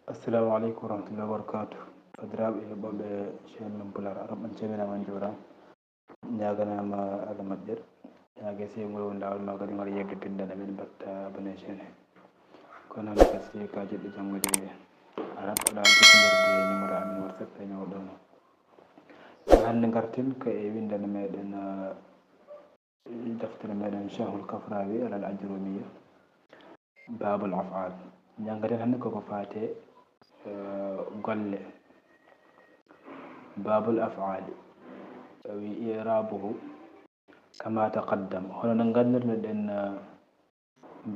Assalamu alaikum warahmatullahi wabarakatuh. Fadraɓe heɓoɓe chaine men Pular Arab on calminama on jurama ñaganama Allah moƴƴere ñague sengol woni lawol ma kadi waɗa yebde bindana men batta abonné chaine he kono hande kasi ka jiɗɗo janggude arab aɗa jokkodirde numéro amin whatsapp e ñawɗo hande garten ko e windana meɗen deftere meɗen chahul kafrawi alal ajrumiya babul afal janggaten hande koko fate golle babul afali wi i'rabuhu kama taqaddam hono no gandirnoɗen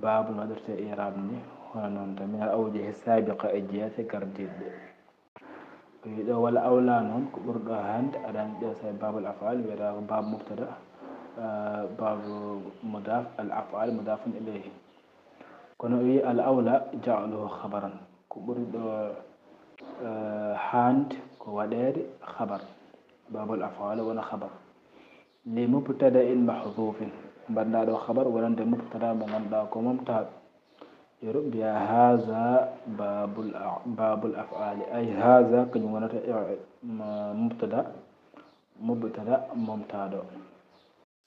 babul waɗirte i'rab ni hono noon tan min awjihi sabiqa e jeese gardiɗɗe wi ɗo walla awla noon ko ɓurɗo hande aɗa andi sa babul afal wiyata ko bab mubtada babu mudaf al afal mudafun ilayhi kono wi al awla ja'aluhu khabaran ko ɓuri ɗo hande ko waɗede khabar babul afal wona khabar li mubtada in mahdhufin mbanɗa ɗo khabar wonande mubtada mo ganduɗa ko mumtad yoro mbiya haza babul afali ay haza kañum wonata mubtada mumtaɗo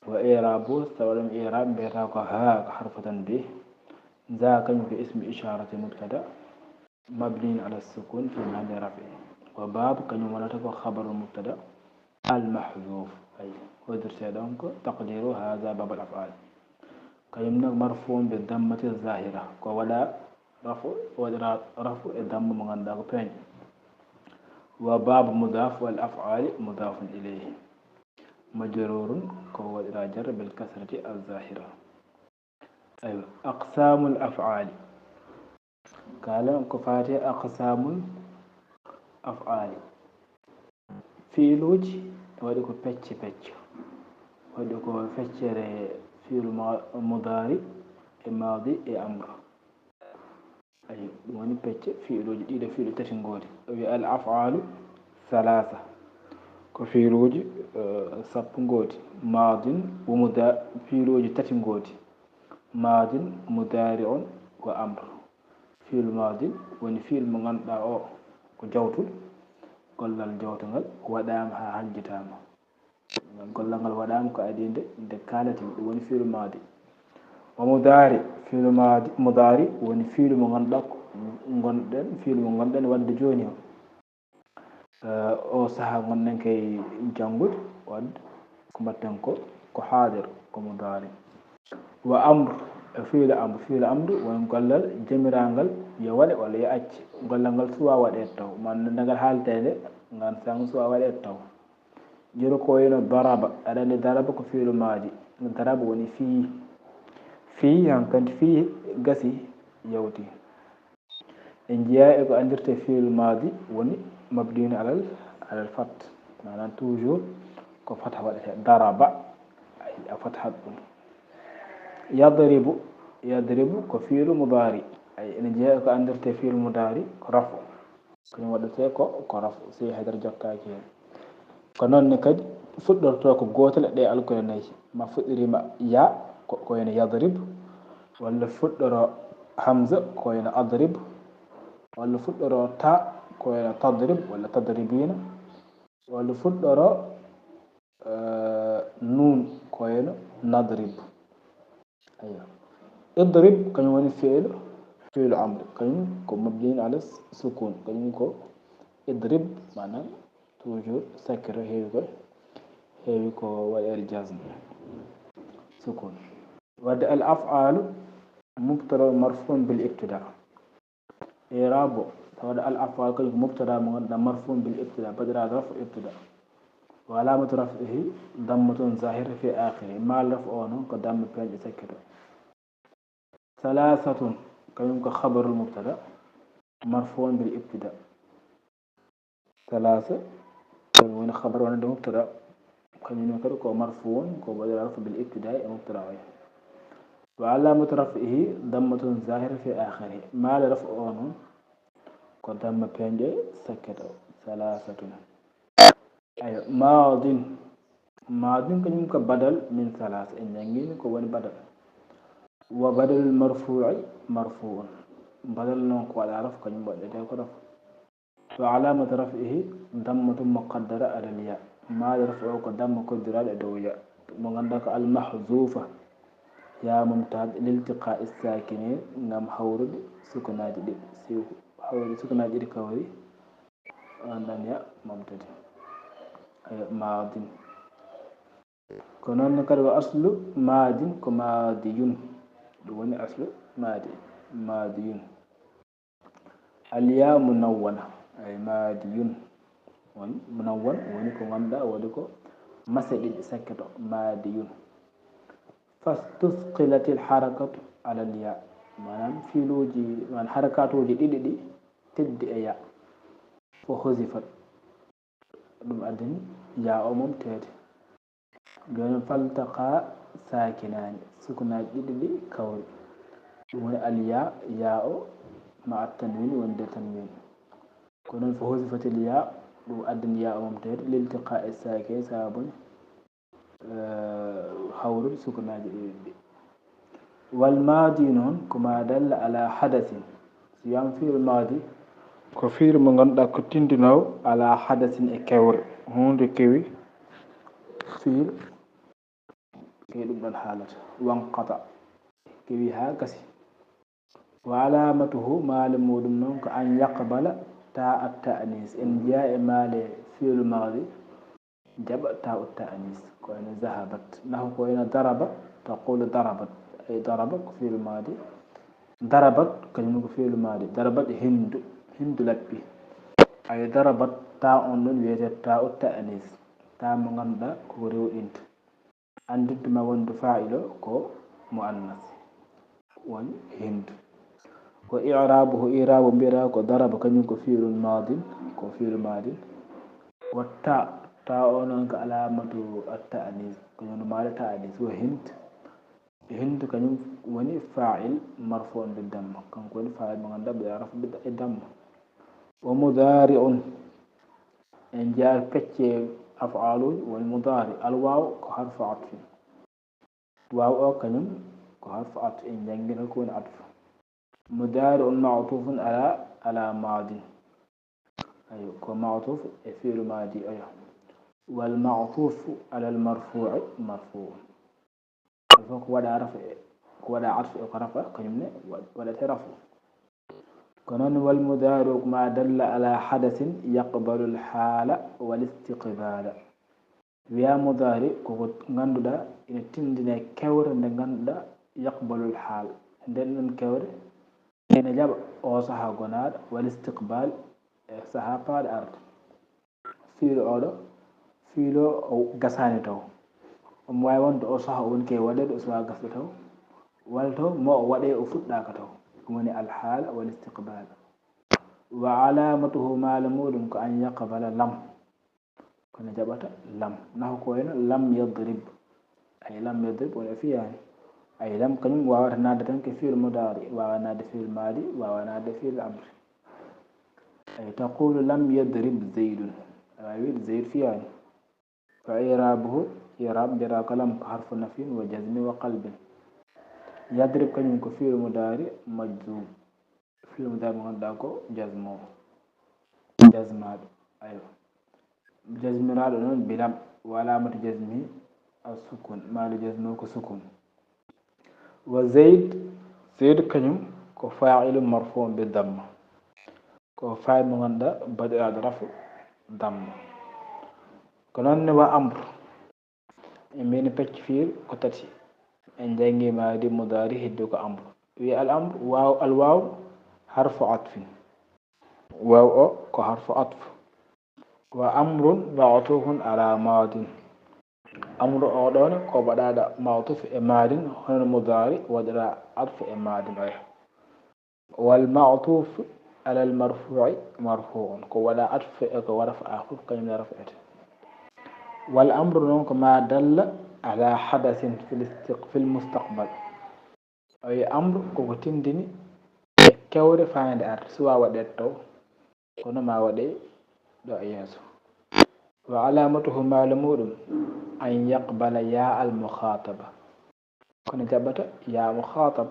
wa i'rabu sawaɗum i'rab mbiyata ko ha ko harfu tanbih ذا كان في اسم إشارة مبتدأ مبني على السكون في محل رفع وباب كان يملك خبر المبتدأ المحذوف أي ودرس دونك تقدير هذا باب الأفعال كان مرفوع بالضمة الظاهرة ولا رفع الضم من عندك بين وباب مضاف والأفعال مضاف إليه مجرور كو جر بالكسرة الظاهرة. أيوة أقسام الأفعال قال كفاتي أقسام الأفعال فيلوج وديكو بيتش وديكو فيتشر في المضارع الماضي أمر أيوة وني بيتش فيلوج إذا فيلو تشنغودي الأفعال ثلاثة كفيلوج سبنغودي ماض ومضارع فيلوج تشنغودي ماض مضارع وأمر في الماضي وني في المغنى أو كجوتو قال الجوتو ودام هنجتام قال لنا ودام كأدين ده كانت وني في الماضي ومضارع في الماضي مضارع وني في المغنى غندن في المغنى ود جونيو أو سها غندن كي جنود ود كمتنكو كحاضر كمضارع وأمر في الأمر ونقول جميرانغال يوالي ولا يأتي نقول سوا وديتو من نقول حال تاني نقول سان سوا وديتو جرو كوينو ضرب أنا ضرب في الماضي ضرب وني في يعني كان في قسي يوتي إن جاء أندرت في الماضي وني مبني على الفتح معناه توجور كفتح ضرب أي فتح يضرب كفيل مضارع أي إن جاء كأندر تفيل مضارع رفع كن ودته كرفع سي هدر جكاكين كنون نكد فدر توك غوتل دي الكل ناي ما فدري ما يا كوين يضرب ولا فدر همزه كوين اضرب ولا فدر تا كوين تضرب ولا تضربين ولا فدر نون كوين نضرب أيوة اضرب كان يوني فعل أمر كان مبني على السكون كان يكون اضرب معناه توجور سكر هيكو والجزم سكون ود الأفعال مبتدا مرفوع بالابتداء إعرابه ود الأفعال كان مبتدا مرفوع بالابتداء بدل رفع ابتداء وعلامة رفعه ضمة ظاهرة في آخره ما رفعه كضم بين سكر ثلاثة كيوم خبر المبتدا مرفوع بالابتداء ثلاثة وين خبر وانا مبتدا كيوم كو مرفوع كو بدل رفع بالابتداء مبتدا وعلامة رفعه ضمة ظاهرة في آخره ما رفعه كضم بين سكر ثلاثة أي ماض كيوم بدل من ثلاثة إن ينجين كو بدل وبدل المرفوع مرفوع بدل نون كو على رف كنيم بدل كو رف وعلامة رفعه ضمة مقدرة على الياء ما رفعه قدام مقدرة على الياء مغندك المحذوفة يا ممتاز لالتقاء الساكنين نم حورد سكنات دي سيو حورد سكنات دي كوري عندنا يا ممتاز ماض كنون كرو أصل ماض كماضيون دون أصل ماضيون الياء منونة أي ماضيون منون ونكو غندا ودكو مسجد سكتو ماضيون فاستثقلت الحركة على الياء مانام فيلوجي من حركاتوجي دي تدي ياء فحذفت دم أدن ياء ممتاز جون فالتقى ساكنان سكنات دي كون الياء ياء مع التنوين وند تنوين كون فحذفت الياء دم أدن ياء ممتاز لالتقاء الساكن سابن حول سكنات دي والماضي نون كما دل على حدث سيام في الماضي كفير من غندا كتندنو على حدث اكور هون كوي فير كيدوم الحالة وانقطع كوي هاكسي وعلامته مال مودم نون كأن يقبل تاء التأنيث إن جاء مال في الماضي جب تاء التأنيث كوين ذهبت نحو كوين ضرب تقول ضربت أي ضربت في الماضي ضربت كلمة في الماضي ضربت هند لبي أي ضربت تاء نون ويجت تاء التأنيث تاء مغندا كوريو انت عندت ما وند فاعله كو مؤنث وان هند وإعرابه إعراب بيرا كو ضرب كنيو في الماضي كو في الماضي والتاء تاء نون كعلامة التأنيث كنيو مال التأنيث وهند كنيو وني فاعل مرفوع بالدم كان كون فاعل مغندا بيعرف بالدم ومضارع إن جاء كتشي أفعال والمضارع الواو كحرف عطف واو أو كنم كحرف عطف إن جنجل كون عطف مضارع معطوف على ماض أيوة كمعطوف فعل ماضي أيوة والمعطوف على المرفوع مرفوع فوق ودا عطف كرفع كنم ودا ترفع كنون والمضارع ما دل على حدث يقبل الحال والاستقبال ويا مضارع كو غاندودا ان تندنا كور غاندودا يقبل الحال دلن كور ene jaba o saha gonaɗo wal istiqbal saha paɗe arde fiilo oɗo fiilo o gasani taw omo wawi wonde o saha o woni ke waɗede o suwa gasde taw walla taw mo o waɗe o fuɗɗaka taw ɗum woni alhala wal istiqbal wa alamatuhu maala muɗum ko an yaqbala lam kono jaɓata lam nahu ko wayno lam yadrib ay lam yadrib wona fiyani أي لم كنم وأنا نادى كثير مضارع وأنا نادى في الماضي وأنا نادى في الأمر أي تقول لم يضرب زيد أي زيد فيها فإعرابه إعراب جرى كلام حرف نفي وجزم وقلب يضرب كنم كثير مضارع مجزوم في المضارع عندكو جزمه جزمات أيوه جزم رادون بلم وعلامة جزمه السكون ما لجزمه كسكون وزيد كنيم كو فاعل مرفوع بالضمه كو فاعل مغندا بدأ رفع ضمه كنون وامر من بتشفير كتاتي ان جانغي ما دي مضارع هدو امر وي الامر واو الواو حرف عطف واو كو حرف عطف وامر معطوف على ماض أمر أودون كو بدأ معطوف إمادين هنا مضارع ودرا عطف إمادين أيه والمعطوف على المرفوع مرفوع كو ودا عطف كو ورفع أخف كلمة رفعت والأمر نونك ما دل على حدث في المستقبل أي أمر كو تندني كور فاند أرت سوا ودتو كنا ما ودي دو أياسو وعلامته معلوم أن يقبل يا المخاطبة كن جابت يا مخاطب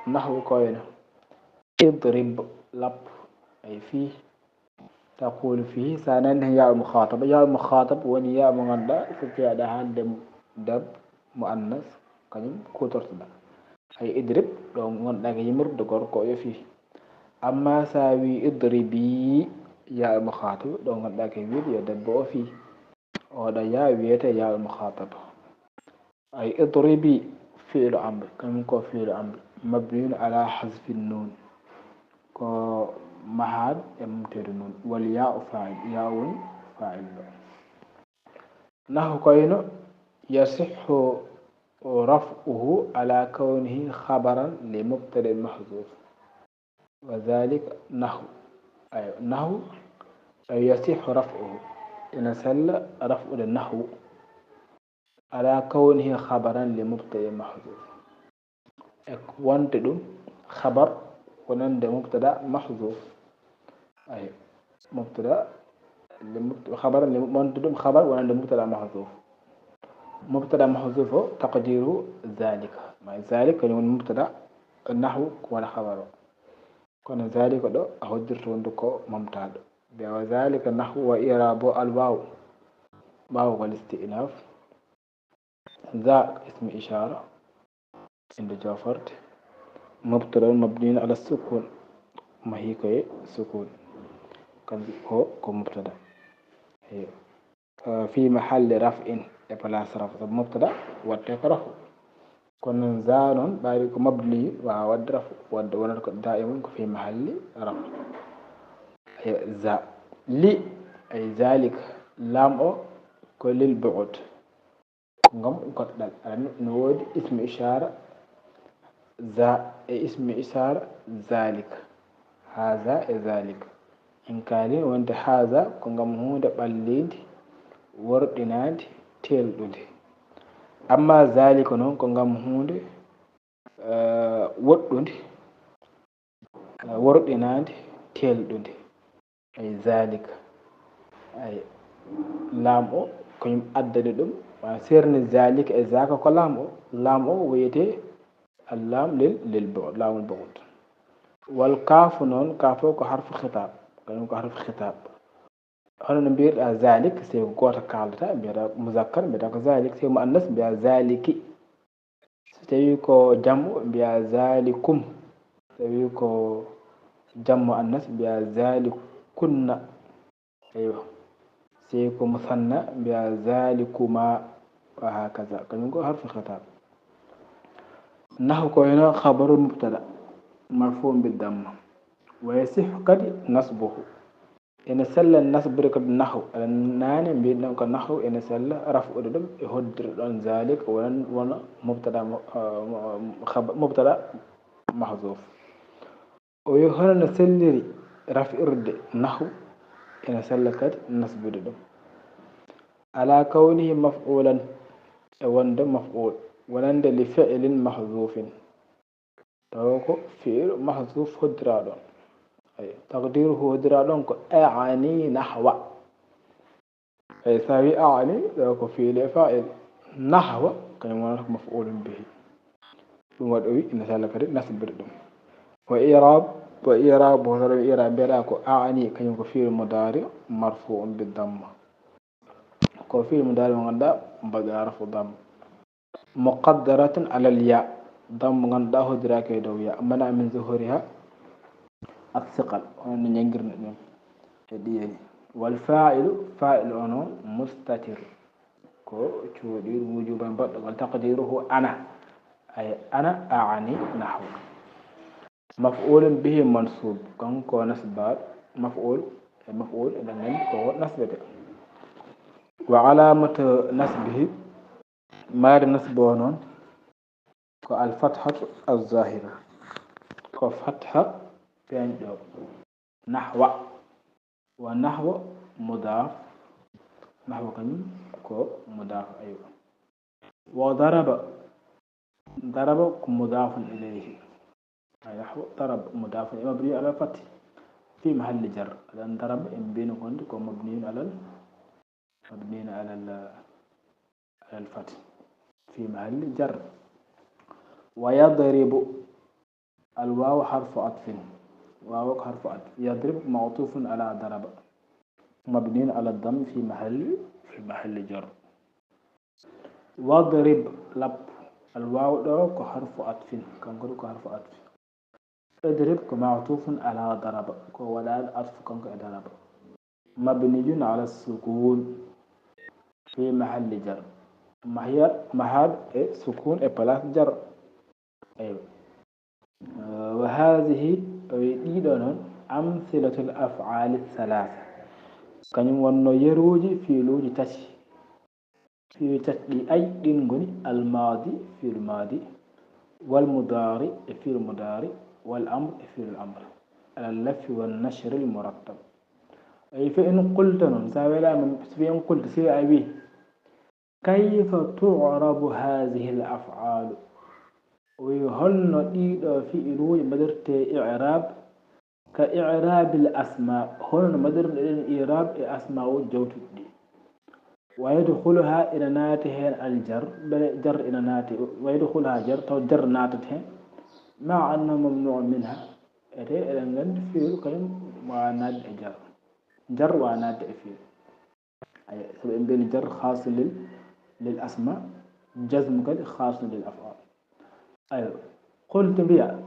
نحو كوين اضرب لب أي فيه تقول فيه سانن يا المخاطب يا المخاطب وني يا مغندا في هذا هذا دب مؤنث كنيم كوتورتنا أي اضرب دو غندا يمر دغور كو يفي أما ساوي اضربي يا المخاطب دو غندا كي ويد يا دب في ودا يا ويته يا المخاطب أي اضربي فعل أمر كم كو فعل أمر مبني على حذف النون كو محال يمتر النون والياء فاعل ياء فاعل نحو كوينو يصح رفعه على كونه خبرا لمبتدأ محذوف وذلك نحو أي نحو يصح رفعه إن سل رفع النحو على كونه خبرا لمبتدأ محذوف وانتدم خبر ونند مبتدأ محذوف أي مبتدأ خبر وانتدم خبر ونند مبتدأ محذوف مبتدأ محذوف تقديره ذلك ما ذلك يعني مبتدأ النحو ولا خبر كون ذلك دو أهدر وندكو ممتاز وذلك النحو وإعراب الواو واو والاستئناف ذا اسم إشارة عند جافرت مبتدأ مبني على السكون ما هي كي سكون كان هو كمبتدأ في محل رفع بلاس رفع مبتدأ وتكره كون زان بارك مبني وود رفع ود ونرك دائما في محل رفع ذا لي أي ذلك لام أو كل البعد ngam goddal no wodi ismu ishara ذا اسم إشارة ذلك هذا ذلك إن كان وانت هذا كنغم هود بليد وردناد تيلدود أما ذلك نون كنغم هود وردود وردناد تيلدود أي ذلك أي لامو كنم أدددم وسيرن ذلك أي ذاك كلامو لامو ويتي اللام للبعد لام البعد والكاف نون كافو كحرف خطاب كانوا كحرف خطاب هنا نبير ذلك سي غوتا كالتا بيدا مذكر بيدا ذلك سي مؤنث بيا ذلك سي كو جمع بيا ذلكم سي كو جمع مؤنث بيا ذلكن ايوه سي كو مثنى بيا ذلكما وهكذا كانوا حرف خطاب نحو كوينو خبر مبتدا مرفوع بالضم ويصح قد نصبه إن سل النصب بركب النحو النان بيدنا كنحو إن سل رفع الدم يهدر عن ذلك ون مبتدا مبتدا محذوف ويهنا نسلري رفع الرد نحو إن سل قد نصب الدم على كونه مفعولا وند مفعول ولند لفعل محذوف توكو فعل محذوف هدرادون أي تقديره هدرادون كو أعني نحو أي ساوي أعني توكو فعل فاعل نحو كما مفعول به ثم دوي إن سالك نسب بردم وإعراب وهذا إعراب بلاكو أعني كما فعل مضارع مرفوع بالضم كو فعل مضارع غندا بدأ رفع ضم مقدرة على الياء ضم غندا هدراك يدويا منع من ظهورها الثقل وانا نيغر نيوم ديالي والفاعل فاعل انو مستتر كو تشودير وجوبا بدل تقديره انا اي انا اعني نحو مفعول به منصوب كان كو نسبات مفعول اذا كو نسبته وعلامة نسبه ما نسبه نون كو الفتحة الظاهرة كو فتحة بين نحو ونحو مضاف نحو كم كو مضاف أيوة وضرب مضاف إليه نحو ضرب مضاف مبني على الفتح في محل جر لأن ضرب بين كنت كو مبني على الفتح في محل جر ويضرب الواو حرف عطف واو حرف عطف يضرب معطوف على ضرب مبني على الضم في محل جر واضرب لب الواو دو كحرف عطف كنقول كحرف عطف اضرب كمعطوف على ضرب ولا عطف كنقول ضرب مبني على السكون في محل جر محل سكون بلاس جر أيوة. وهذه أيضا أمثلة الأفعال الثلاثة كان ونو يروجي في لوجي تشي في تشي أي دينغوني الماضي في الماضي والمضارع في المضارع والأمر في الأمر على اللف والنشر المرتب أي فإن قلت ساويلا من فإن قلت سي أبي كيف تعرب هذه الأفعال ويهن ديدو في إلوي مدرت إعراب كإعراب الأسماء هن مدرت إعراب أسماء الجوت دي ويدخلها إلى ناته الجر جر إلى ناته ويدخلها جر تو جر ناته مع أنه ممنوع منها إلى أن في الكلم وناد جر وناد في أي سبب بين جر خاص للأسماء جزم كذا خاص للأفعال أيوة قلت بها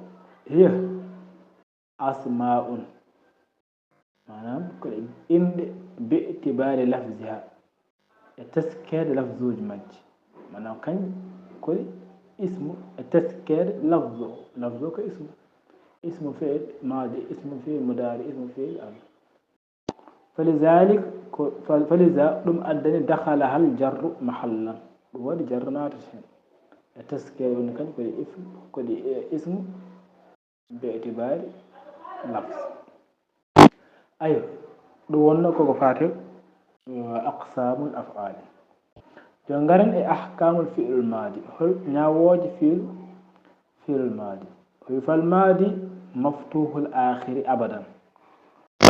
هي أسماء معناه إن باعتبار لفظها التذكير لفظ جمج معناه كان كل اسم التذكير لفظه كاسم اسم فعل ماضي اسم فعل مضارع اسم فعل أمر فلذا لم أدني دخلها الجر محلا ودي جرنات التذكير كان كل اسم باعتبار لفظ أيوة دون كوكو فاتل أقسام الأفعال جنغرن أحكام الفعل الماضي هل نعوج فعل الماضي فالماضي مفتوح الآخر أبدا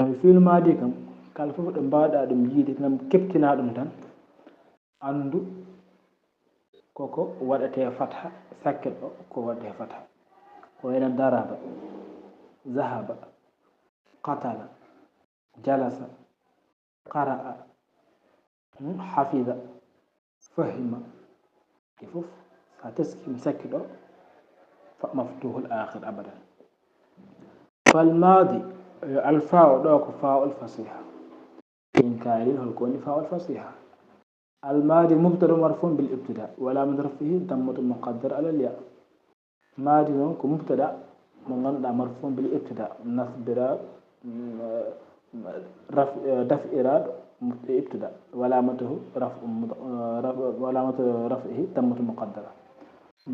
الفعل الماضي كم كالفوف بعد أدم يجي نم كبتنا أدم تان عنده كوكو ودته فتحة سكت كو ودته فتحة وين ضرب ذهب قتل جلس قرأ حفظ فهم كيفوف فتسكي مسكت مفتوح الآخر أبدا فالماضي الفاء دوك فاء الفصيحة إن كان هلكون فاء الفصيحة الماضي مبتدأ مرفوع بالابتداء ولا من رفعه ضمة مقدر على الياء ماضي دونك مبتدأ من مرفوع بالابتداء نصب دفع إراد ابتداء ولامته رفعه تمة مقدرة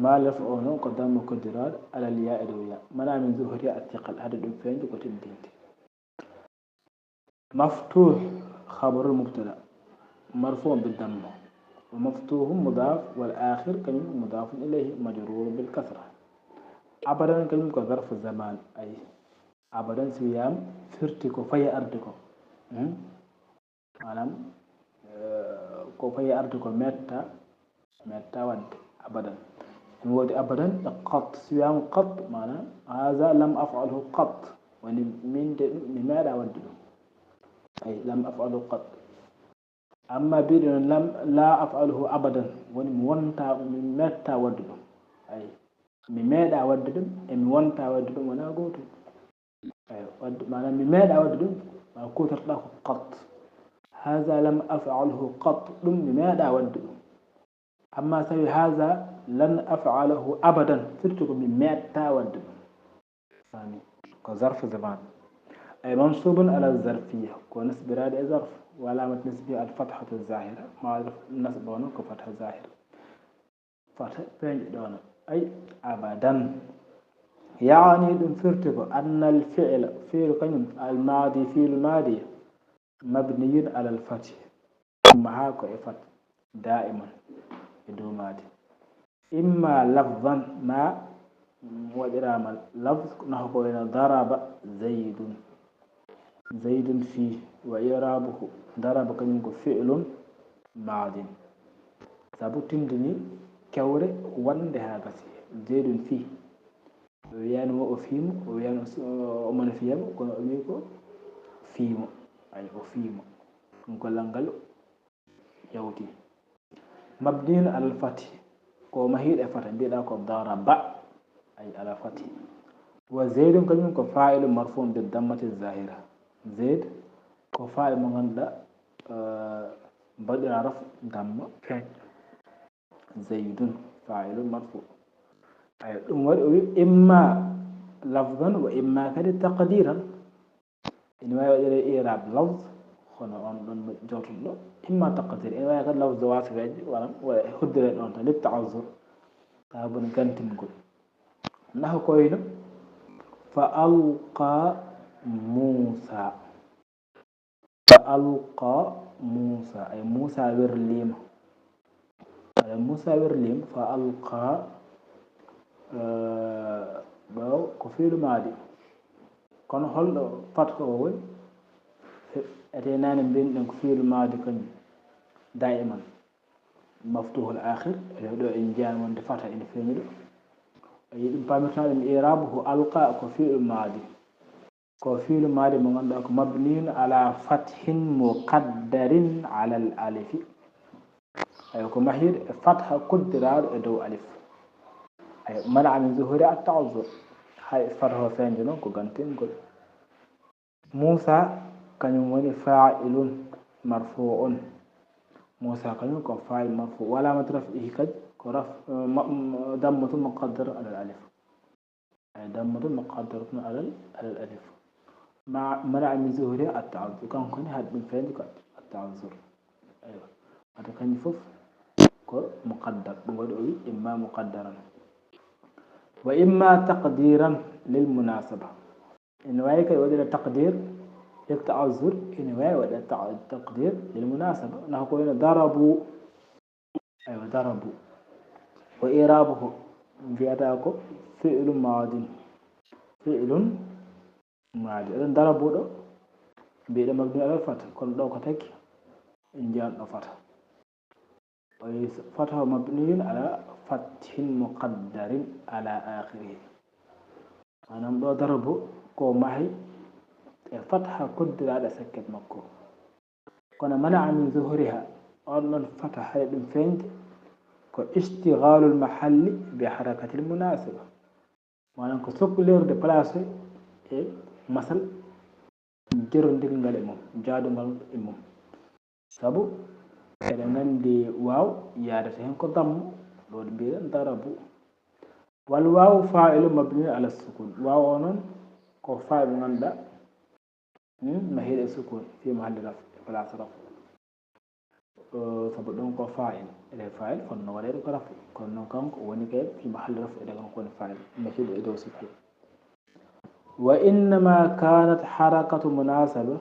ما لفعه قدام مقدرات على الياء الأولى منع من ظهور الثقل هذا الدفين تقتل الدين مفتوح خبر المبتدأ مرفوع بالضم ومفتوح مضاف والآخر كلمة مضاف إليه مجرور بالكسرة أبدا كلمة ظرف الزمان أي أبدا سيام فرتكو في أرضكو maanaam ko fayi arde ko metta wadde abadan ɗum woodi abadan e qat siwiyama qat maanaam haha lam afalhu qat woni minde ɗum mi meeɗa wadde ɗum ay lam afalhu qat amma biɗo noon lam la afalhu abadan woni mi wonta mi metta wadde ɗum ay mi meeɗa wadde ɗum e mi wonta wadde ɗum wona gotum ay wadde maanaam mi meeɗa wadde ɗum ma kutorɗa ko qat هذا لم أفعله قط لم ماذا ودد أما سوي هذا لن أفعله أبدا فرتك من ماذا ودد ثاني كظرف زمان أي منصوب على الظرفية ونسب راد ظرف وعلامة نسبه الفتحة الظاهرة مع نسب كفتحة الظاهرة فتح بين دون أي أبدا يعني فرتك أن الفعل فعل الماضي في الماضي مبني على الفتح ثم هاكو إفت دائما بدومات إما لفظا ما ودرام لفظ نحكو إلى ضرب زيد فيه وإعرابه ضرب كنكو فعل ماض سابو تندني كوري وندها بس زيد فيه wiyano o fiimo o wiyano omona fiyamo kono o wi ko fiimo ay o fiimo ɗum gollal ngal yawti mabniun alal fathi ko mahiɗo e fata mbiɗa ko daraba ay ala fathi wa zaydun kañum ko fa'ilu marfu'un bi dammati zahira zayd ko fa'il mo ganduɗa mbaɗira raf damma feñ zaydun fa'ilu marfu ay ɗum waɗi o wi imma lafdan wa imma kadi taqdiran ina wawi waɗire i'rab lafd hono on ɗon mo jawtuɗo ɗo imma taqdir ina wawi kadi lafdu wasifeje waɗam waɗa hoddire ɗon tan lit ta'azzur sabun gantingol nahu koyno fa alqa musa فألقى موسى أي موسى ورليم موسى ورليم فألقى باو كفيل مادي كون هول فاتكو وول اتينان بين كفيل مادي كن دائما مفتوح الآخر دو إنجان وند فتا إن فيميدو يدم بامتنا الإعرابه ألقى كفيل مادي كفيل مادي من عندك مبني على فتح مقدر على الألف أيكم محير فتح قدر دو ألف أي منع من ظهور التعذر هاي فتح فين جنون كغانتين كل موسى كان يموني فاعل مرفوع موسى كان يكون فاعل مرفوع ولا مترفعه كد كرف ضمة مقدر على الألف أي ضمة مقدرة على الألف مع منع من ظهور التعذر كان كوني هاد من فين التعذر أيوة هذا كان يفوف مقدر بودوي إما مقدرا وإما تقديرا للمناسبة إن وايك يودي التقدير يكتعذر إن واي ودي التقدير للمناسبة نحن ضربوا أيوة ضربوا وإعرابه بيداكو فعل ماض فعل ماضي إذن ضربوا دو بيد مبني على الفتح كل دو كتك إن جاء الفتح فتح مبني على فتح مقدر على آخره أنا مدو ضربوا كو محي فتح قدر على سكت مكو كنا منع من ظهورها أولا فتح هيد فيند كو اشتغال المحل بحركة المناسبة وانا كو سوكلير دي بلاسي مثل جرندل ngal mum jaadungal mum sabu eɗen nganndi waaw yaadata heen ko dammu ɗo ɗo mbiɗen darabu wal waaw fa'ilu mabni ala sukun waaw o noon ko fa'il mo ngannduɗa mahiɗo e sukun fi mahalli raf place raf sabu ɗum ko fa'il ede fa'il fonno waɗede ko raf kono noon kanko woni kay fi mahalli raf ede kanko woni fa'il mahiɗo e dow sukun وإنما كانت حركة مناسبة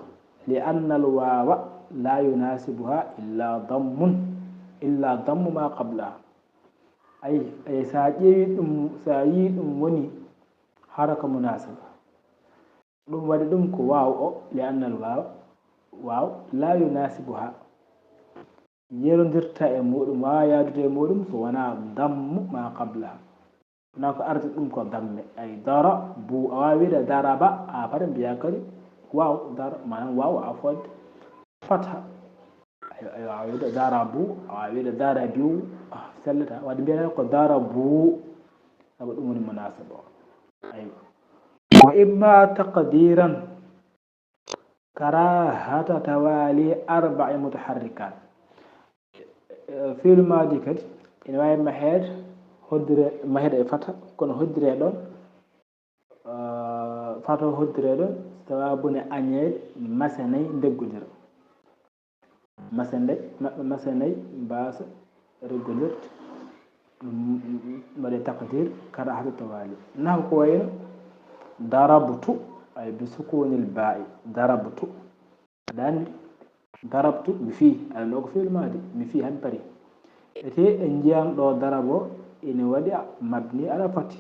لأن الواو لا يناسبها إلا ضم ما قبلها أي سايد وني حركة مناسبة ɗum waɗi ɗum ko waaw o لأن الواو لا يناسبها yerondirta e muɗum wawa yaadude e muɗum so wona dammu ma qablaha wona ko arti ɗum ko damme ay dara bu a wawi wiide daraba a fata mbiya kadi waaw dara manam waaw a fodde fatha ayo a wiide dara bu a wawi wiide dara biu sellata wadde mbiyata ko dara bu sabu ɗum woni munasaba o aywa wa imma taqdiran karahata tawali arba'i mutaharrikat fi'lu madi kadi ina wawi maheede hoddire maheede e fata kono hoddire ɗon fata hoddire ɗon sawabune añeede masenayi ndeggodira masenayi mbasa reggodirde mbaɗe taqdir karahata tawali nahu ko wayno darabtu ay bi sukunil ba'i darabtu dandi darabtu mi fi aɗa ɗo ko fi'lu madi mi fi han pari ete en jiyam ɗo darabo ina waɗi mabni ala fati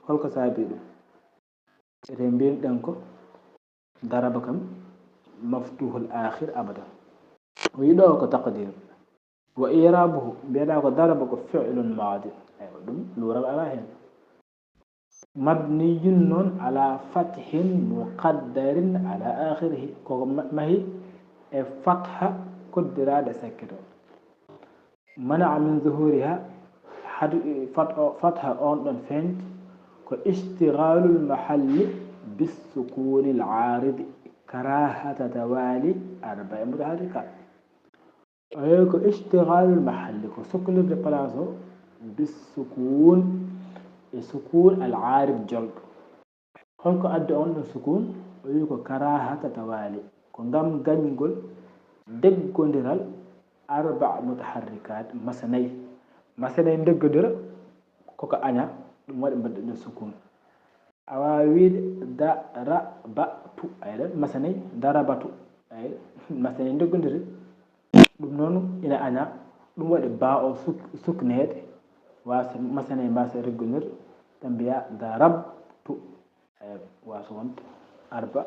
holko saabi ɗum ete mbiyɗen ko daraba kam maftuhul akhir abada o yiɗo ko taqdir wa i'rabuhu mbiyeɗa ko daraba ko fi'lun madi aywa ɗum luural ala hen مبني على فتح مقدر على آخره ما هي فتحة قدر على سكره منع من ظهورها فتحة أون فنت كاشتغال المحل بالسكون العارض كراهة توالي 4 متحركات أيكو اشتغال المحل كسكن البلازو بالسكون السكون العارض جلب هلكو أدى أون السكون أيكو كراهة توالي كندام غنغول دغونديرال 4 متحركات مثني دغدير كوكو أنيا ɗum waɗi mbadduɗo sukun a wawi wiide darabatu ayɗa masanay darabatu ay masanay doggodiri ɗum noon ina aña ɗum waɗi ba o suknede wasa masanay mbasa reggodir tan mbiya darabtu ay wasa wonde 4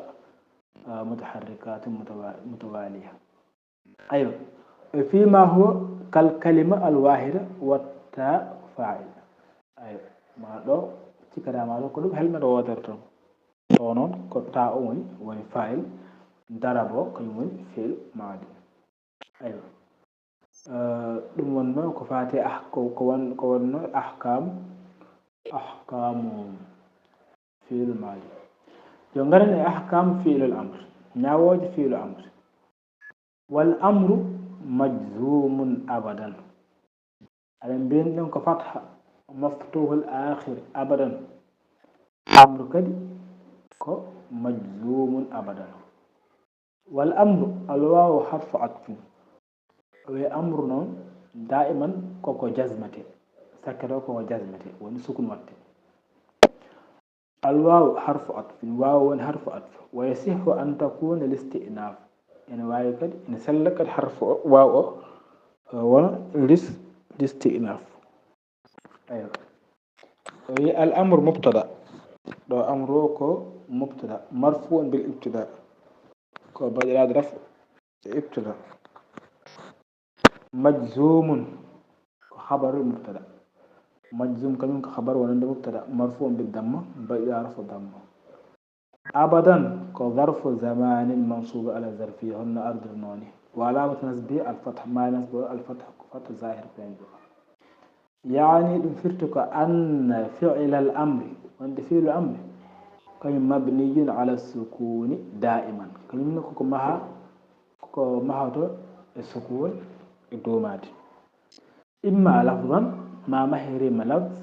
متحركات متوالية أيوة فيما هو كالكلمة الواحدة والتاء فاعل أيوة ما ɗo cikkanama ɗo ko ɗum helmet woterto ɗo noon ko ta o woni fa'il darabo kañum woni fi'il maadi aywa ɗum wonno ko fati ko wonno ahkamu fi'il maadi yo ngaren e ahkam fi'il amr ñawoje fi'il amr wal amru majzumun abadan aɗen mbiyen ɗen ko fatha مفتوح الآخر أبدا أمر كدي كو مجزوم أبدا والأمر الواو حرف عطف وأمر نون دائما كوكو جزمته سكرو كوكو جزمته ونسكن وقت الواو حرف عطف واو حرف عطف ويصح أن تكون الاستئناف يعني واو كدي إن سلك الحرف واو والاستئناف أيوة الأمر مبتدأ لو أمره مبتدأ مرفوع بالابتداء كو بدل رفع ابتداء مجزوم خبر المبتدأ مجزوم كمان خبر ونند مبتدأ مرفوع بالضمة بدل رفع ضمة أبدا كظرف زمان منصوب على ظرفيه هن أرض النوني وعلامة نسبه الفتح ما نسبه الفتح فتح ظاهر بين يعني فرتك أن فعل الأمر وأنت فعل الأمر كي مبني على السكون دائما كي نكو معها السكون الدومات إما لفظا ما مهر لفظ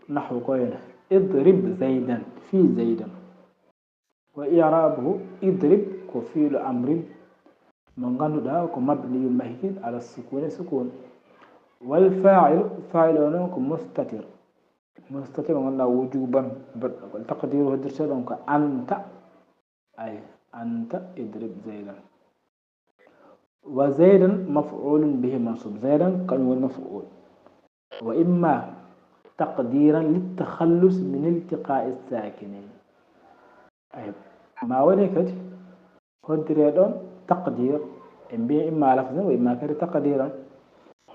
نحو كوينة اضرب زيدا في زيدا وإعرابه اضرب كفيل أمر من غندا كمبني مهين على السكون والفاعل فاعل هناك مستتر ولا وجوبا تقديره درسلهم أنت أي أنت اضرب زيدا وزيدا مفعول به منصوب زيدا كان هو المفعول وإما تقديرا للتخلص من التقاء الساكنين أي ما ولكت قدر تقدير إما لفظا وإما كان تقديرا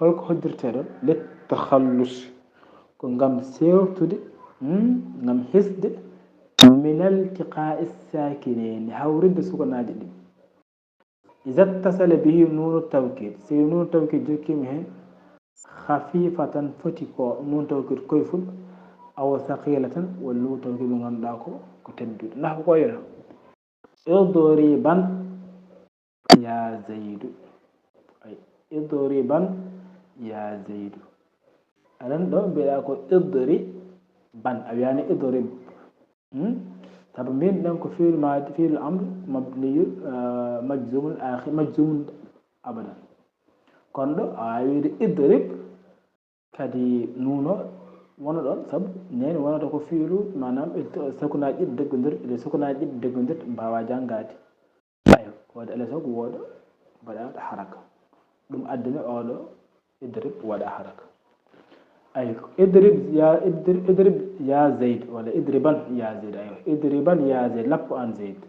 هلك هدرتر للتخلص كنغم سيوتد غم حسد من التقاء الساكنين هورد سكناج دي إذا اتصل به نون التوكيد سي نون التوكيد جوكي مهن خفيفة فتيكو نون التوكيد كيفل أو ثقيلة والنون التوكيد غنداكو كتدود نحو كويرا اضربا يا زيد أي اضربا يا زيد ألان دو بلا كو اضرب بان أو يعني اضرب طب مين نانكو في الأمر مبني مجزوم الآخر مجزوم أبدا كوندو أويد اضرب كدي نونو وانا دون سب نين وانا دو فيلو مانام سكونا جيب دغندر سكونا جيب دغندر باوا جانغاتي ايو ودا لا سوك ودا بدا حركه دum adina odo idrib wada haraka ay idrib ya zaid wala idriban ya zaid ayo idriban ya zaid lafu an zaid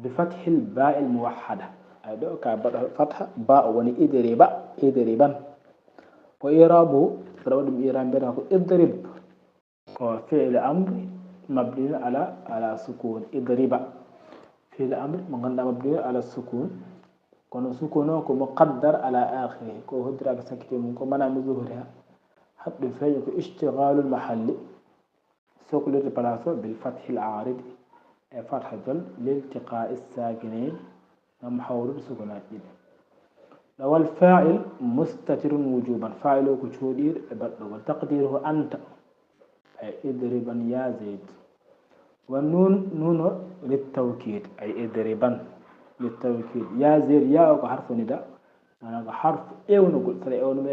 بفتح الباء الموحدة أي دو كابر فتح باء وني idriban وإيرابه فرود إيران بينه اضرب فعل أمر مبني على سكون اضرب فعل أمر مبني على السكون كون سكونه مقدر على آخره كو هدرك سكتي من كو منا مظهرها حد فعل اشتغال المحل سوق للبلاصة بالفتح العارض فتح جل لالتقاء الساكنين محور سكونات لو الفاعل مستتر وجوبا فاعله كشودير وتقديره أنت أي اضربا يا زيد والنون نون للتوكيد أي اضربا للتوكيد يا زيد يا حرف نداء أنا حرف إيه ونقول ترى إيه ونقول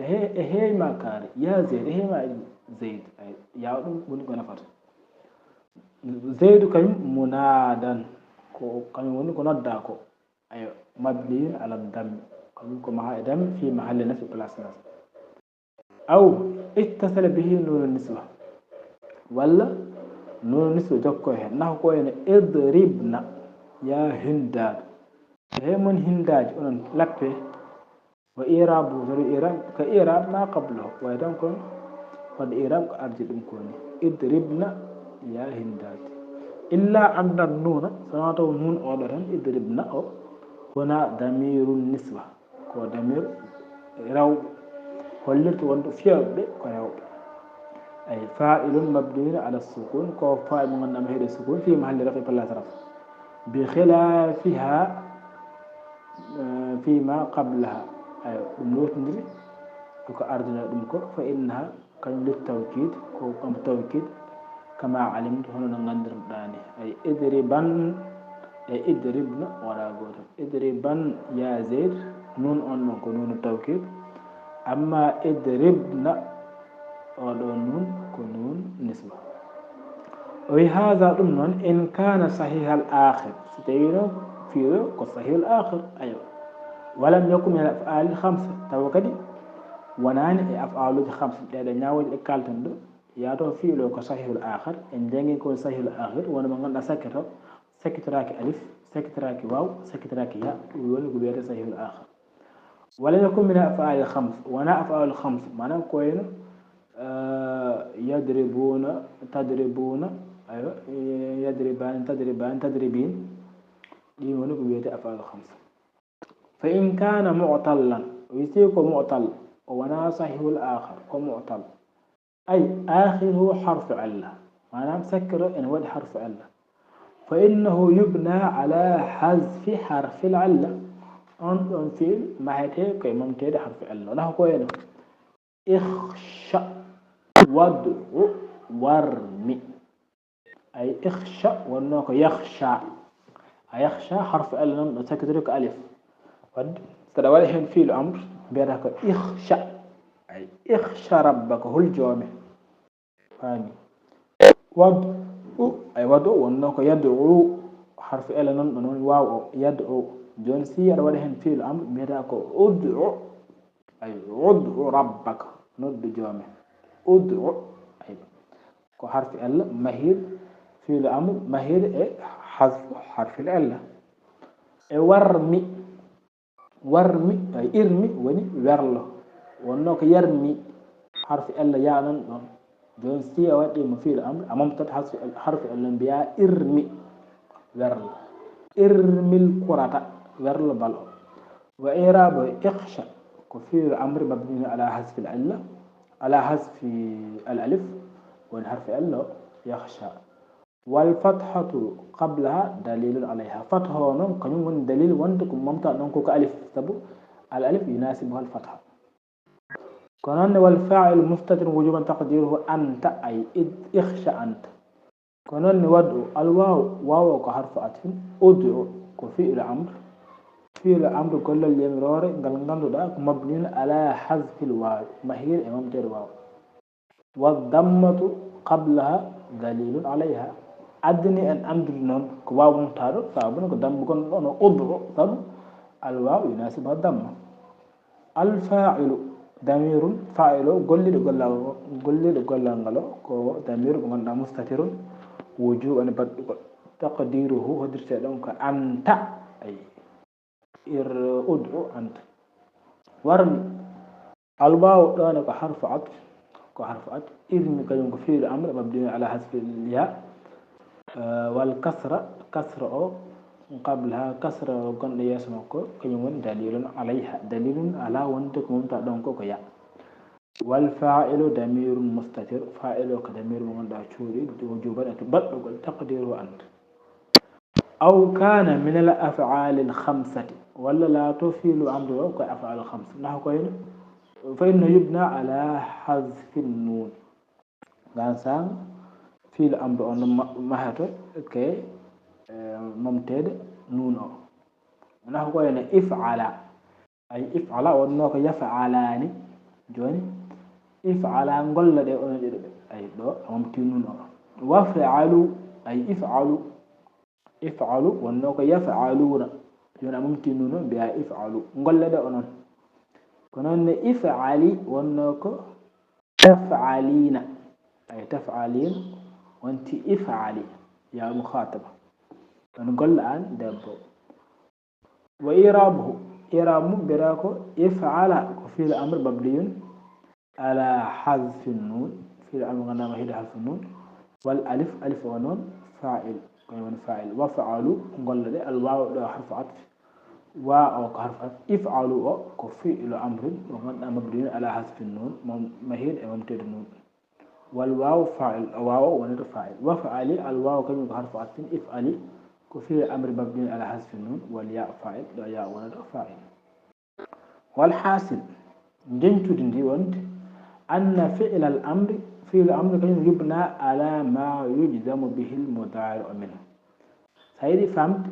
هي ما كان يا زيد هي ما زيد أي يا ونقول نفر زيد كم منادا كم ونقول نداكو أي مبني على الدم كم مع دم في محل نصب بلاس نصب أو اتصل به نون النسوة ولا نون النسوة جوكوه نحو كوين اضربنا يا هنداد هي من هنداج أن لبه وإيراب كإيراب ما قبله ويدون كون قد إيراب أرجل كوني اضربنا يا هنداد إلا أن النون سنعطوا نون أولا اضربنا هنا ضمير النسوة كو ضمير راو ولرت وند فيوبه كو راوبه أي فاعل مبني على السكون كو فاعل من هذا السكون في محل رفع بلا رفع بخلافها فيما قبلها أي نوت ندري كو أرجنا دمكو فإنها كان للتوكيد كو كم توكيد كما علمت هنا نغندر داني أي اضربن أي اضربن ولا غوتم اضربن يا زيد نون أن كو نون التوكيد أما اضربن نون كنون نسبة وهذا ضمن إن كان صحيح الآخر ستيرو فيه كصحيح الآخر أيوة ولم يكن من الأفعال الخمسة توكدي ونان أفعال الخمسة لأن ناوي الكالتن دو ياتو فيه لو كصحيح الآخر إن جنگي كون صحيح الآخر وانا من سكتو سكتراك ألف سكتراك واو سكتراك ياء ويقول بيات صحيح الآخر ولم يكن من الأفعال الخمس وانا أفعال الخمس معناه كوين يضربون تضربون أيوة يضربان تضربان تضربين دي منو بيت أفعال الخمسة فإن كان معطلا ويسيق معطل وانا صحيح الآخر كمعطل أي آخره حرف علة معناه مسكر إن ود حرف علة فإنه يبنى على حذف حرف العلة أن فيل ما هتي كيما متى حرف علة له كوينه اخشى ودعو ورمي أي اخشى ونوك يخشى يخشى حرف ألم تكترك ألف ود تدوالهم في الأمر بيرك اخشى أي اخشى ربك هو الجامع فاني ودعو أي ودعو ونوك يدعو حرف ألم من واو يدعو جون سي تدوالهم في الأمر بيرك ادعو أي ادعو ربك ند جامع ادعو أيضا كحرف ال مهيد في الأمر مهيد حذف حرف ال ورمي ورمي أي ارمي وني ورله ونوك يرمي حرف ال يعني جون سي ودي في الأمر أمام تحذف حرف الأنبياء ارمي ورله ارمي القرة ورله بل وإعراب اخشى كفي الأمر مبني على حذف العلة على حذف الألف والحرف ال يخشى والفتحة قبلها دليل عليها فتحة نون كنون دليل وندكم ممتع نونكو كألف تبو الألف يناسبها الفتحة كنون والفاعل مستتر وجوبا تقديره أنت أي اخشى أنت كنون ودعو الواو واو كحرف عطف ادعو كفي الأمر في الأمر كل اليمرار غلغندو دا مبني على حذف الواو مهير امام الواو والضمة قبلها دليل عليها أدني أن أمدر نون كواو مطار فابن كدم كون نون أدعو تر الواو يناسبها الضمة الفاعل ضمير فاعل قل لغلغلو كو ضمير من مستتر وجوبا تقديره هدرت دونك أنت أي ادعو أنت ورمي الواو دونك حرف عطف كحرف عطف إذن كلمة فعل أمر مبني على حذف الياء والكسرة كسرة أو قبلها كسرة وكان يسمعك كلمة دليل عليها دليل على وانتك ممتع كيا والفاعل ضمير مستتر فاعل كضمير من داشوري وجوبا تبدل تقديره أنت أو كان من الأفعال الخمسة ولا لا تفعل أمر كأفعال الخمسة نحو كوين فإنه يبنى على حذف النون غانسان في الأمر أن مهاتو كي ممتد نون نحو كوين إفعل أي إفعل ونوك يفعلاني جوني إفعل نقول دي أي دو ممتد نون وفعلوا أي إفعلوا ونوك يفعلون جوني ممتد نون بها إفعلوا نقول دي أنون كنون إفعلي ونوك تفعلين أي تفعلين وانت إفعلي يا مخاطبة نقول الآن دبو وإيرابه إيراب براكو إفعل في الأمر مبني على حذف النون في الأمر غنى مهيد حذف النون والألف ألف ونون فاعل كمان فاعل وفعلوا نقول له الواو حرف عطف واو حرف عطف إفعلوا كفي الأمر وغنى مبني على حذف النون مهيد ممتد النون والواو فاعل واو ونر فاعل وفعلي الواو كلمة حرف عطف إفعلي كفي الأمر مبني على حذف النون والياء فاعل ياء ونر فاعل والحاصل جنتو دندي وند أن فعل الأمر كلمة يبنى على ما يجزم به المضارع منه سيدي فهمت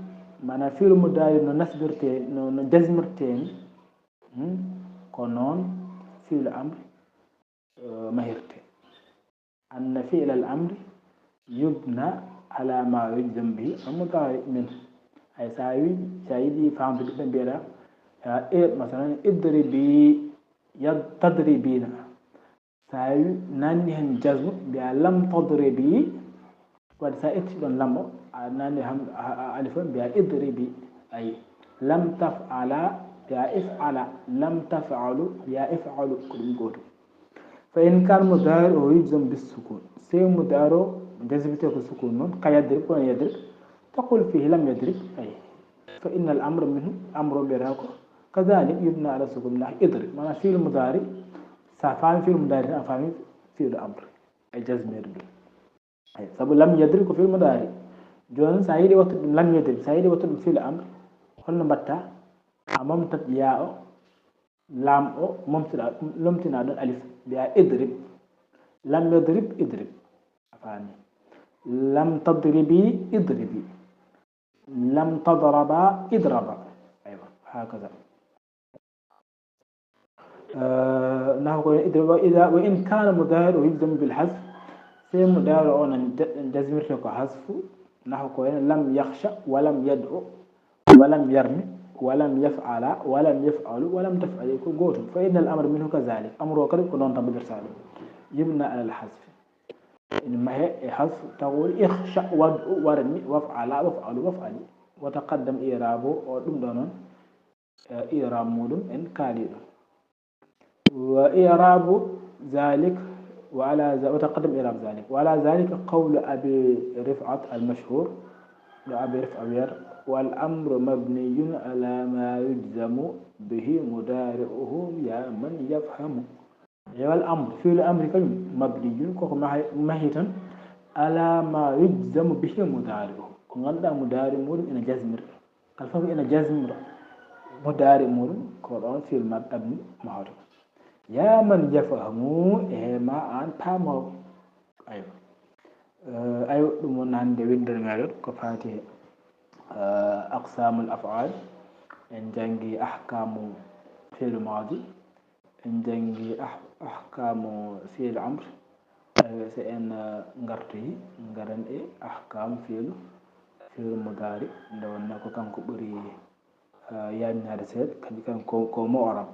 معنى فعل المضارع نجزمرتين كونون فعل الأمر مهرتين أن فعل الأمر يبنى على ما يجزم به المضارع منه أي سيدي فهمت جدا بيلا مثلا اضربي تضربين سايو ناني هن جزم بيا لم تضربي ود سايت دون لامو ناني هم الف بيا اضربي اي لم تفعل بيا افعل لم تفعلوا بيا افعلوا كل غور فإن كان مضارع يجزم بالسكون سي مضارع جزمته بالسكون نون كيضرب كون يضرب تقول فيه لم يضرب أي فإن الأمر منه أمر براكو كذلك يبنى على السكون لا اضرب معنى فعل المضارع سافان فعل المضارع أفهم فعل الأمر أي جزم يربي أي سبب لم يضرب فعل المضارع جون سايدي وقت لم يضرب سايدي وقت فعل الأمر هل نبتا أمام تياء لام أو ممتنا دون ألف بيا اضرب لم يضرب اضرب أفهمي لم تضربي اضربي لم تضربا اضربا أيوة هكذا نحو إذا وإن كان مضارع يلزم بالحذف في مضارع جزم لك حذف نحو لم يخشى ولم يدعو ولم يرمي ولم يفعل ولم يفعل ولم تفعل يكون فإن الأمر منه كذلك أمره كذلك كلون تبدل سالم يبنى على الحذف إنما هي حذف تقول اخشى وادعو ورمي وافعل وافعل وتقدم إيرابه ودم دونون إيراب مودم إن كاليد وإعراب ذلك وتقدم إعراب ذلك وعلى ذلك قول أبي رفعت المشهور لأبي رفعت والأمر مبني على ما يجزم به مضارعه يا من يفهم والأمر في الأمر مبني مهيتا على ما يجزم به مضارعه كنغدا مضارع مول إن جزمر كالفهم إن جزمر مضارع مول كون في المبني مهارة يا من يفهموا ما أن تامو أيوة أيوة دمون عند ويندر مالر كفاتي أقسام الأفعال إن جنجي أحكام في الماضي إن جنجي أحكام في الأمر سأن نغرتي نغرن أحكام في المضارع لو نكو كان كبري يعني هذا سيد كان كو معرب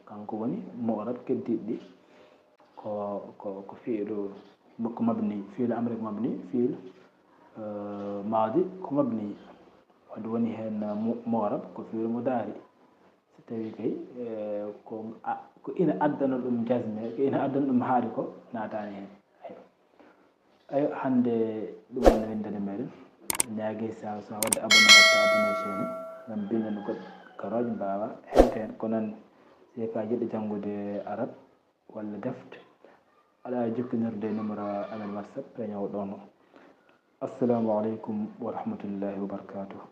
كان كو وني معرب كديدي كو فيلو مبني فيل أمر مبني فيل ماضي كو مبني ودوني هنا معرب كو فيل مضارع tawi kay ko ina addana ɗum jasme ko ina addana ɗum haali ko naatani hen ayo hande ɗum wonno windede meɗen ñaagui sa wadde abonné watta abonné chaine ngam binen goɗɗo garoje mbawa heɓde hen ko noon si ka jiɗɗo janggude arabe walla defte aɗa jokkinirde numéro amen whatsapp reñowo ɗon assalamu aleykum wa rahmatullahi wa barakatuh